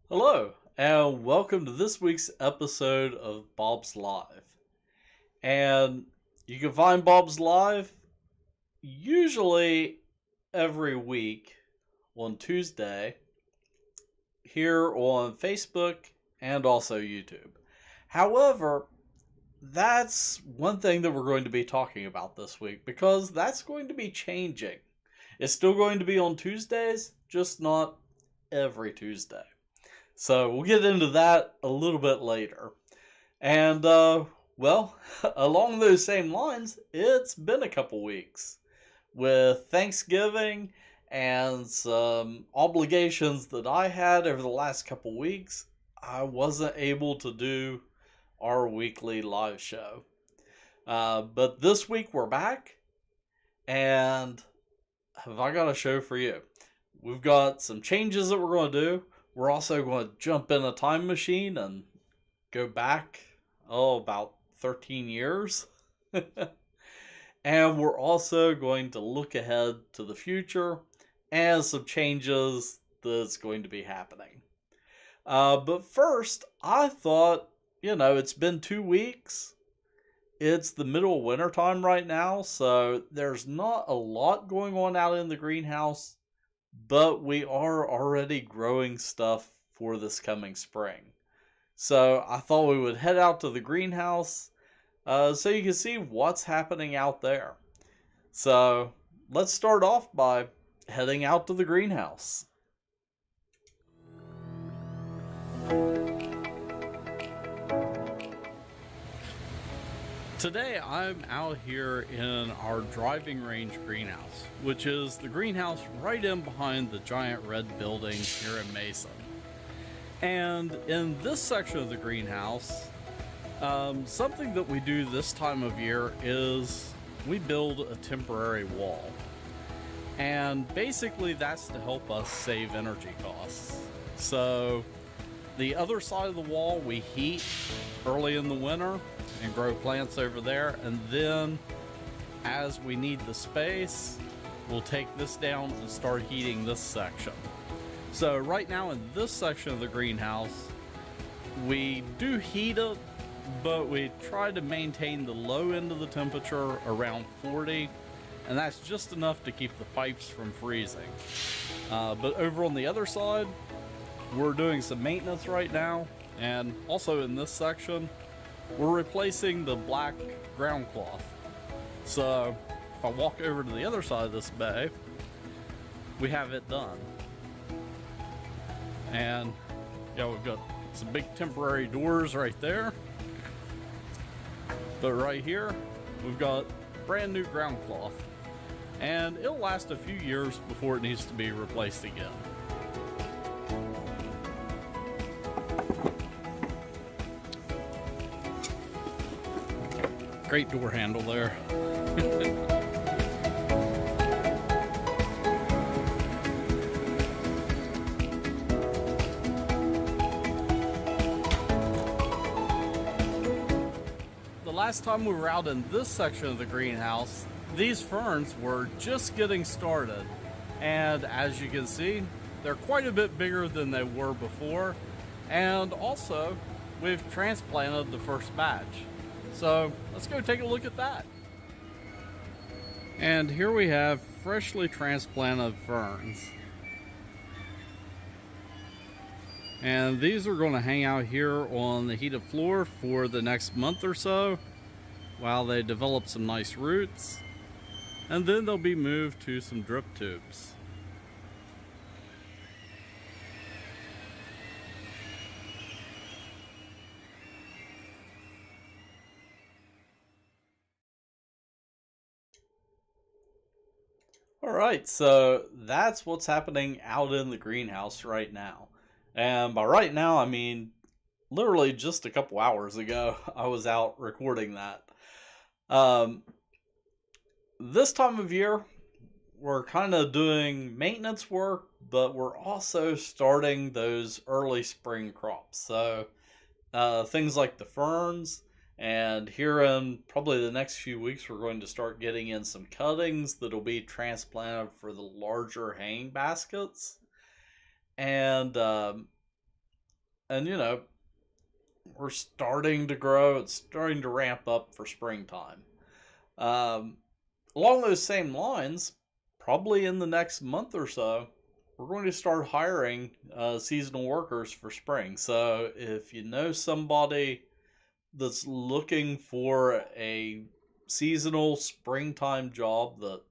Hello, and welcome to this week's episode of Bob's Live. And you can find Bob's Live usually every week on Tuesday here on Facebook and also YouTube. However, that's one thing that we're going to be talking about this week because that's going to be changing. It's still going to be on Tuesdays, just not every Tuesday. So we'll get into that a little bit later. And, well, along those same lines, it's been a couple weeks with Thanksgiving and some obligations that I had over the last couple weeks. I wasn't able to do our weekly live show. But this week we're back, and have I got a show for you? We've got some changes that we're going to do. We're also going to jump in a time machine and go back, about 13 years. And we're also going to look ahead to the future and some changes that's going to be happening. But first, I thought, it's been 2 weeks. It's the middle of winter time right now, so there's not a lot going on out in the greenhouse, but we are already growing stuff for this coming spring. So I thought we would head out to the greenhouse so you can see what's happening out there. So let's start off by heading out to the greenhouse. Today I'm out here in our driving range greenhouse, which is the greenhouse right in behind the giant red building here in Mason. And in this section of the greenhouse, something that we do this time of year is we build a temporary wall. And basically that's to help us save energy costs. So the other side of the wall we heat early in the winter and grow plants over there, and then as we need the space, we'll take this down and start heating this section. So right now in this section of the greenhouse, we do heat it, but we try to maintain the low end of the temperature around 40, and that's just enough to keep the pipes from freezing. But over on the other side, we're doing some maintenance right now, and also in this section, we're replacing the black ground cloth. So if I walk over to the other side of this bay, we have it done. And we've got some big temporary doors right there. But right here, we've got brand new ground cloth. And it'll last a few years before it needs to be replaced again. Great door handle there. The last time we were out in this section of the greenhouse, these ferns were just getting started. And as you can see, they're quite a bit bigger than they were before. And also, we've transplanted the first batch. So let's go take a look at that. And here we have freshly transplanted ferns. And these are going to hang out here on the heated floor for the next month or so while they develop some nice roots. And then they'll be moved to some drip tubes. Alright, so that's what's happening out in the greenhouse right now. And by right now, I mean literally just a couple hours ago, I was out recording that. This time of year, we're kind of doing maintenance work, but we're also starting those early spring crops. So things like the ferns, and here in probably the next few weeks, we're going to start getting in some cuttings that'll be transplanted for the larger hanging baskets. And And we're starting to grow. It's starting to ramp up for springtime. Um, Along those same lines, probably in the next month or so, we're going to start hiring seasonal workers for spring. So if you know somebody that's looking for a seasonal springtime job that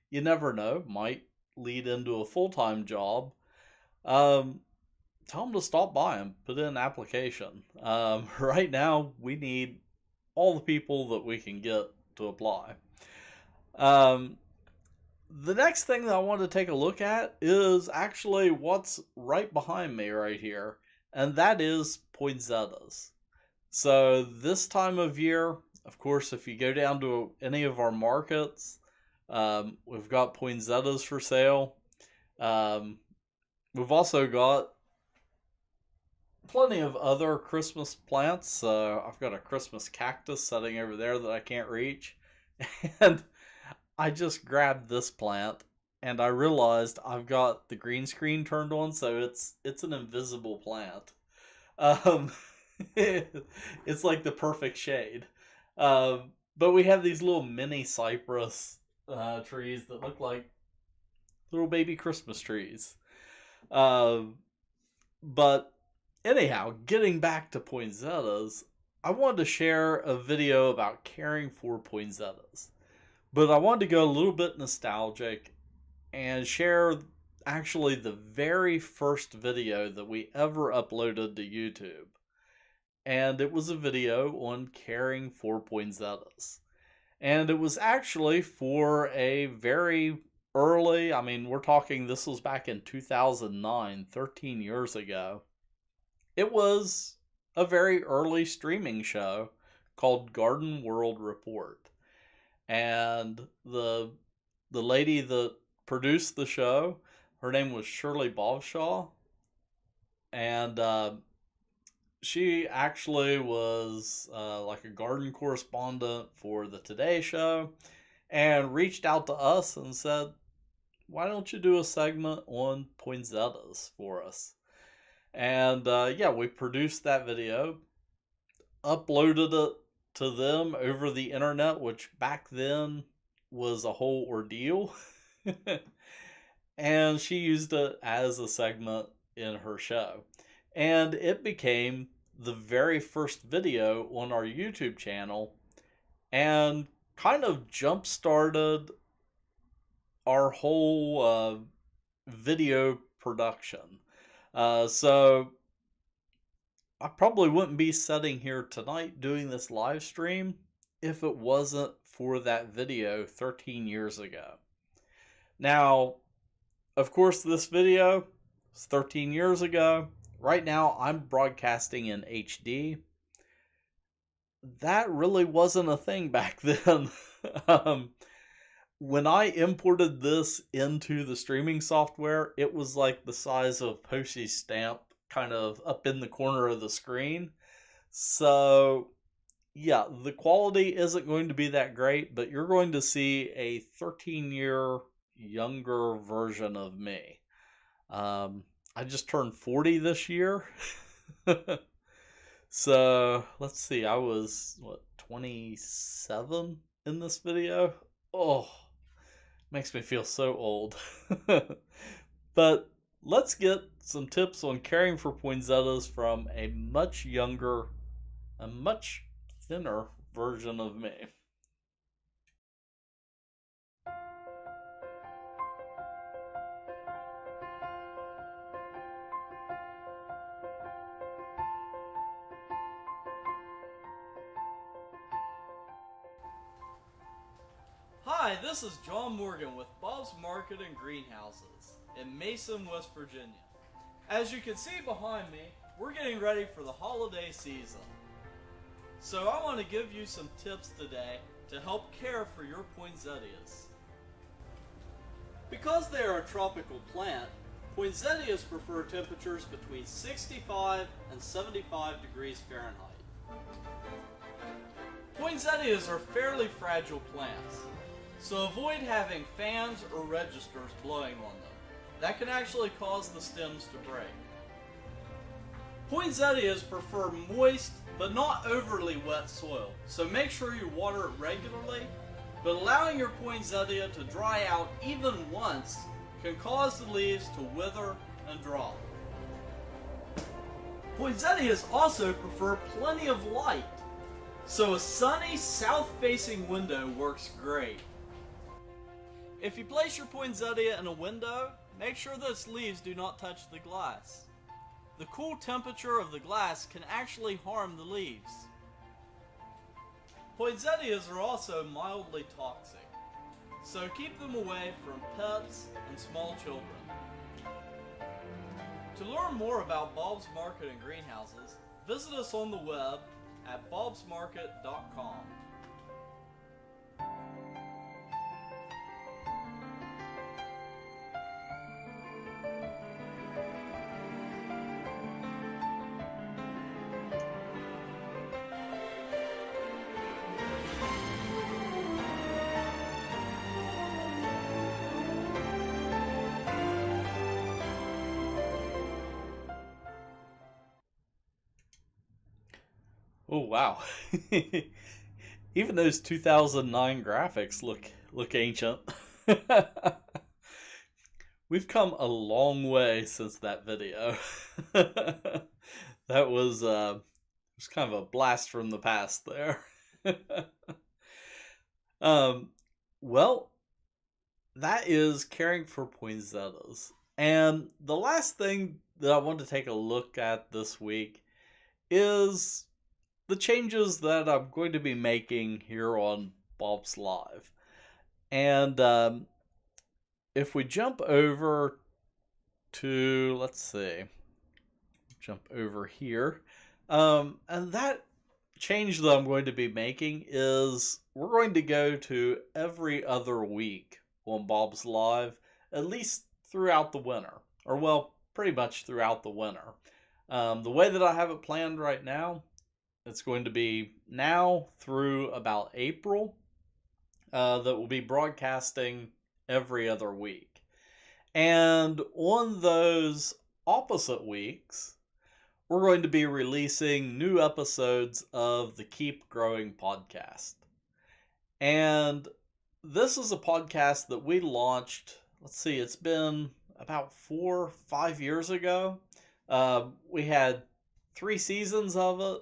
you never know might lead into a full-time job, um, tell them to stop by and put in an application. Right now, we need all the people that we can get to apply. Um, the next thing that I want to take a look at is actually what's right behind me right here, and that is poinsettias. So this time of year, of course, if you go down to any of our markets, we've got poinsettias for sale. Um, we've also got plenty of other Christmas plants. I've got a Christmas cactus sitting over there that I can't reach. And I just grabbed this plant and I realized I've got the green screen turned on, so it's an invisible plant. Um, it's like the perfect shade. But we have these little mini cypress trees that look like little baby Christmas trees. Um, but anyhow, getting back to poinsettias, I wanted to share a video about caring for poinsettias. But I wanted to go a little bit nostalgic and share actually the very first video that we ever uploaded to YouTube. And it was a video on caring for poinsettias. And it was actually for a very early, I mean, we're talking this was back in 2009, 13 years ago. It was a very early streaming show called Garden World Report. And the lady that produced the show, her name was Shirley Bobshaw, and she actually was like a garden correspondent for the Today Show, and reached out to us and said, "Why don't you do a segment on poinsettias for us?" And yeah, we produced that video, uploaded it to them over the internet, which back then was a whole ordeal. And she used it as a segment in her show. And it became the very first video on our YouTube channel and kind of jump started our whole video production. So I probably wouldn't be sitting here tonight doing this live stream if it wasn't for that video 13 years ago. Now, of course, this video was 13 years ago. Right now, I'm broadcasting in HD. That really wasn't a thing back then. When I imported this into the streaming software, it was like the size of postage stamp kind of up in the corner of the screen. So yeah, the quality isn't going to be that great, but you're going to see a 13-year younger version of me. I just turned 40 this year. So let's see, I was 27 in this video. Oh, makes me feel so old. But let's get some tips on caring for poinsettias from a much younger, a much thinner version of me. Hi, this is John Morgan with Bob's Market and Greenhouses in Mason, West Virginia. As you can see behind me, we're getting ready for the holiday season. So I want to give you some tips today to help care for your poinsettias. Because they are a tropical plant, poinsettias prefer temperatures between 65 and 75 degrees Fahrenheit. Poinsettias are fairly fragile plants, so avoid having fans or registers blowing on them. That can actually cause the stems to break. Poinsettias prefer moist but not overly wet soil, so make sure you water it regularly, but allowing your poinsettia to dry out even once can cause the leaves to wither and drop. Poinsettias also prefer plenty of light, so a sunny south-facing window works great. If you place your poinsettia in a window, make sure that its leaves do not touch the glass. The cool temperature of the glass can actually harm the leaves. Poinsettias are also mildly toxic, so keep them away from pets and small children. To learn more about Bob's Market and greenhouses, visit us on the web at bobsmarket.com. Oh wow. Even those 2009 graphics look ancient. We've come a long way since that video. That was kind of a blast from the past there. Well, that is caring for poinsettias. And the last thing that I want to take a look at this week is the changes that I'm going to be making here on Bob's Live. And if we jump over to, let's see, jump over here. And that change that I'm going to be making is we're going to go to every other week on Bob's Live, at least throughout the winter. Or, well, pretty much throughout the winter. The way that I have it planned right now, it's going to be now through about April that we'll be broadcasting every other week. And on those opposite weeks, we're going to be releasing new episodes of the Keep Growing podcast. And this is a podcast that we launched, let's see, it's been about 4 or 5 years ago. We had 3 seasons of it,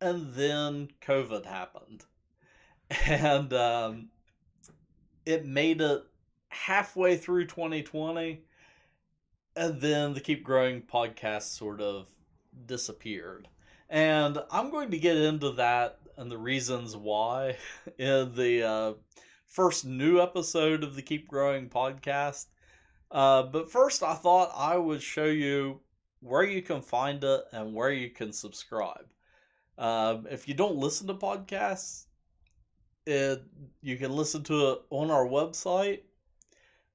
and then COVID happened. And it made it halfway through 2020, and then the Keep Growing podcast sort of disappeared. And I'm going to get into that and the reasons why in the first new episode of the Keep Growing podcast. But first, I thought I would show you where you can find it and where you can subscribe. If you don't listen to podcasts, you can listen to it on our website.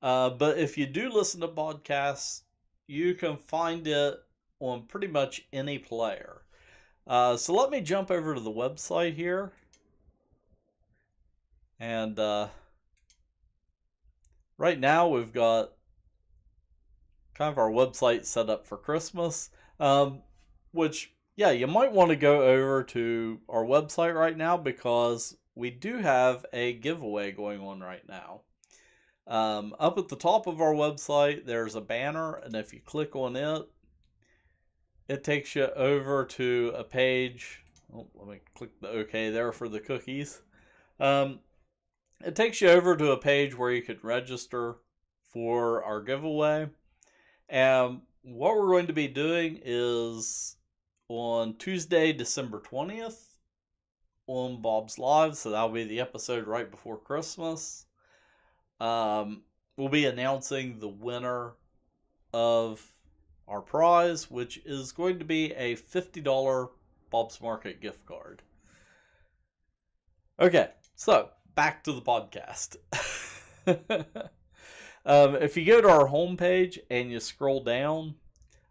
But if you do listen to podcasts, you can find it on pretty much any player. So let me jump over to the website here. And right now we've got kind of our website set up for Christmas, which, yeah, you might want to go over to our website right now because we do have a giveaway going on right now. Up at the top of our website, there's a banner, and if you click on it, it takes you over to a page. Oh, let me click the OK there for the cookies. It takes you over to a page where you can register for our giveaway. And what we're going to be doing is on Tuesday, December 20th, on Bob's Live, so that'll be the episode right before Christmas. We'll be announcing the winner of our prize, which is going to be a $50 Bob's Market gift card. Okay, so back to the podcast. If you go to our homepage and you scroll down,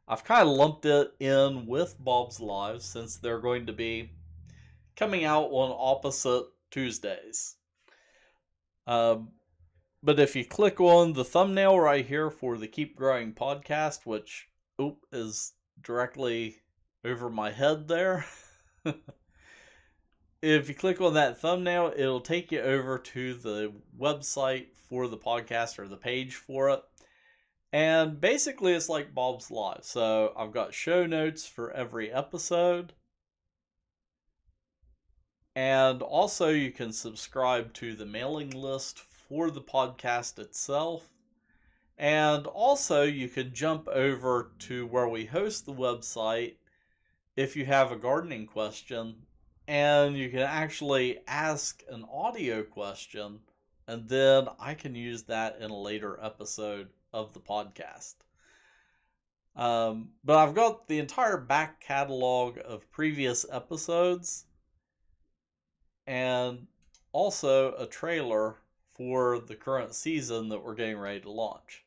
I've kind of lumped it in with Bob's Live since they're going to be coming out on opposite Tuesdays. But if you click on the thumbnail right here for the Keep Growing podcast, which is directly over my head there. If you click on that thumbnail, it'll take you over to the website for the podcast or the page for it. And basically, it's like Bob's Live. So I've got show notes for every episode. And also, you can subscribe to the mailing list for the podcast itself. And also, you can jump over to where we host the website if you have a gardening question. And you can actually ask an audio question, and then I can use that in a later episode of the podcast. But I've got the entire back catalog of previous episodes, and also a trailer for the current season that we're getting ready to launch.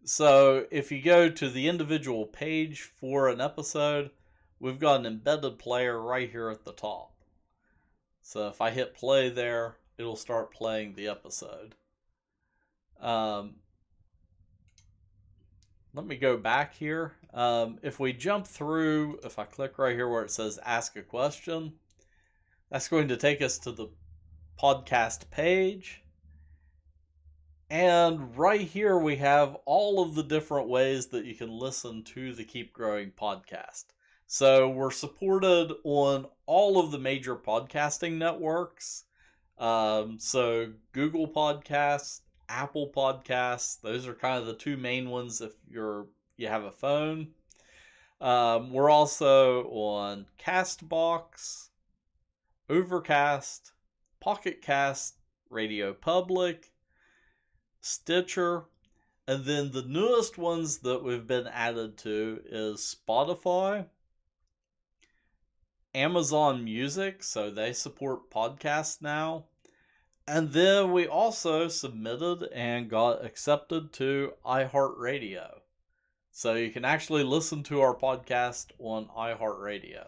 So if you go to the individual page for an episode, we've got an embedded player right here at the top. So if I hit play there, it'll start playing the episode. Let me go back here. If we jump through, if I click right here where it says ask a question, that's going to take us to the podcast page. And right here we have all of the different ways that you can listen to the Keep Growing podcast. So we're supported on all of the major podcasting networks. So Google Podcasts, Apple Podcasts, those are kind of the two main ones if you have a phone. We're also on Castbox, Overcast, Pocket Cast, Radio Public, Stitcher, and then the newest ones that we've been added to is Spotify, Amazon Music, so they support podcasts now. And then we also submitted and got accepted to iHeartRadio. So you can actually listen to our podcast on iHeartRadio.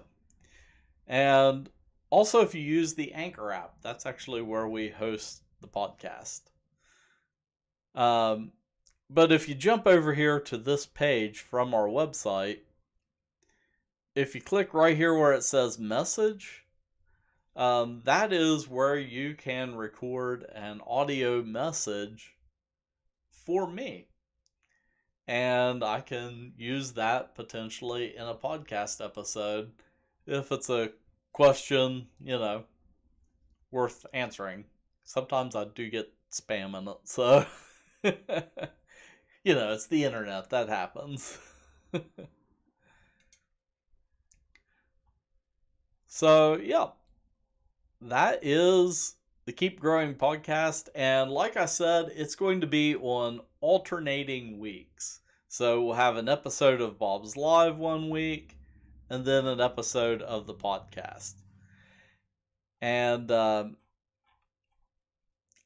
And also if you use the Anchor app, that's actually where we host the podcast. But if you jump over here to this page from our website, if you click right here where it says message, that is where you can record an audio message for me. And I can use that potentially in a podcast episode if it's a question, worth answering. Sometimes I do get spam in it, so, it's the internet, that happens. So, yeah, that is the Keep Growing podcast. And like I said, it's going to be on alternating weeks. So we'll have an episode of Bob's Live one week, and then an episode of the podcast. And I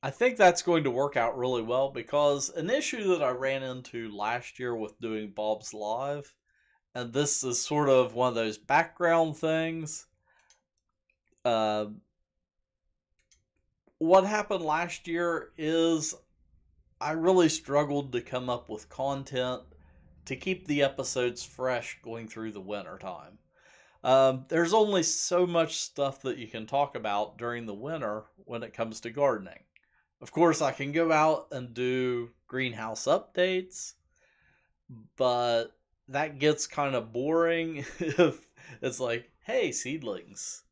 think that's going to work out really well, because an issue that I ran into last year with doing Bob's Live, and this is sort of one of those background things, what happened last year is I really struggled to come up with content to keep the episodes fresh going through the winter time. There's only so much stuff that you can talk about during the winter when it comes to gardening. Of course, I can go out and do greenhouse updates, but that gets kind of boring if it's like, hey, seedlings.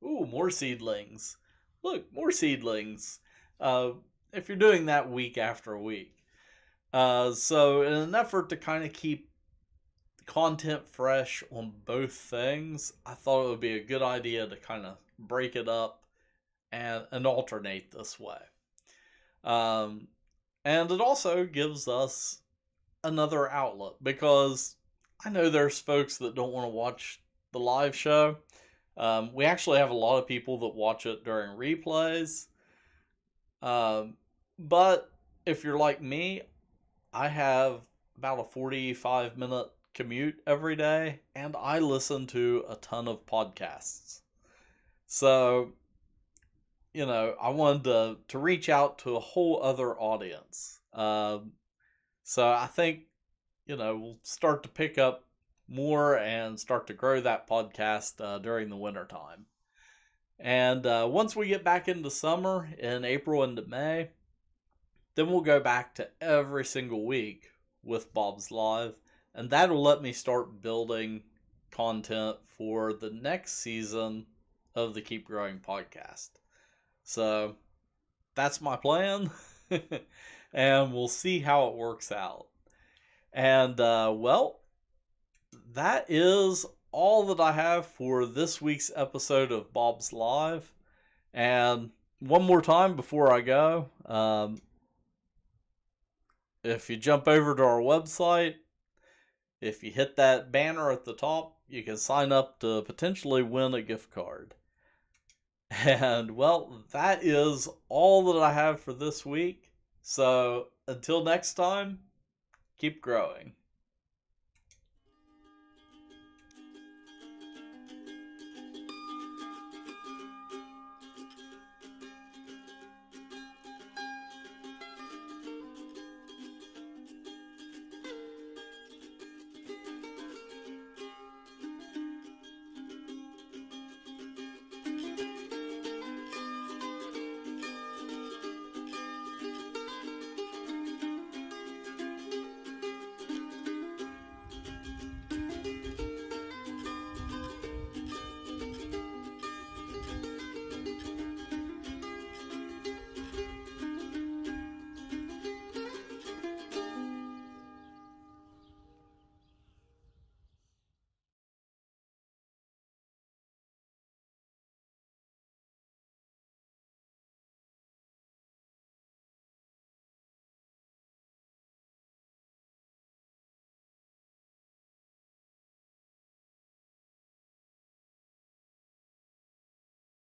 Ooh, more seedlings. Look, more seedlings. If you're doing that week after week. So in an effort to kind of keep content fresh on both things, I thought it would be a good idea to kind of break it up and alternate this way. And it also gives us another outlet, because I know there's folks that don't want to watch the live show. We actually have a lot of people that watch it during replays. But if you're like me, I have about a 45-minute commute every day, and I listen to a ton of podcasts. So, I wanted to reach out to a whole other audience. So I think, we'll start to pick up more and start to grow that podcast during the winter time. And once we get back into summer in April into May, then we'll go back to every single week with Bob's Live, and that'll let me start building content for the next season of the Keep Growing podcast. So that's my plan, and we'll see how it works out. And well, that is all that I have for this week's episode of Bob's Live. And one more time before I go, if you jump over to our website, if you hit that banner at the top, you can sign up to potentially win a gift card. And well, that is all that I have for this week. So until next time, keep growing.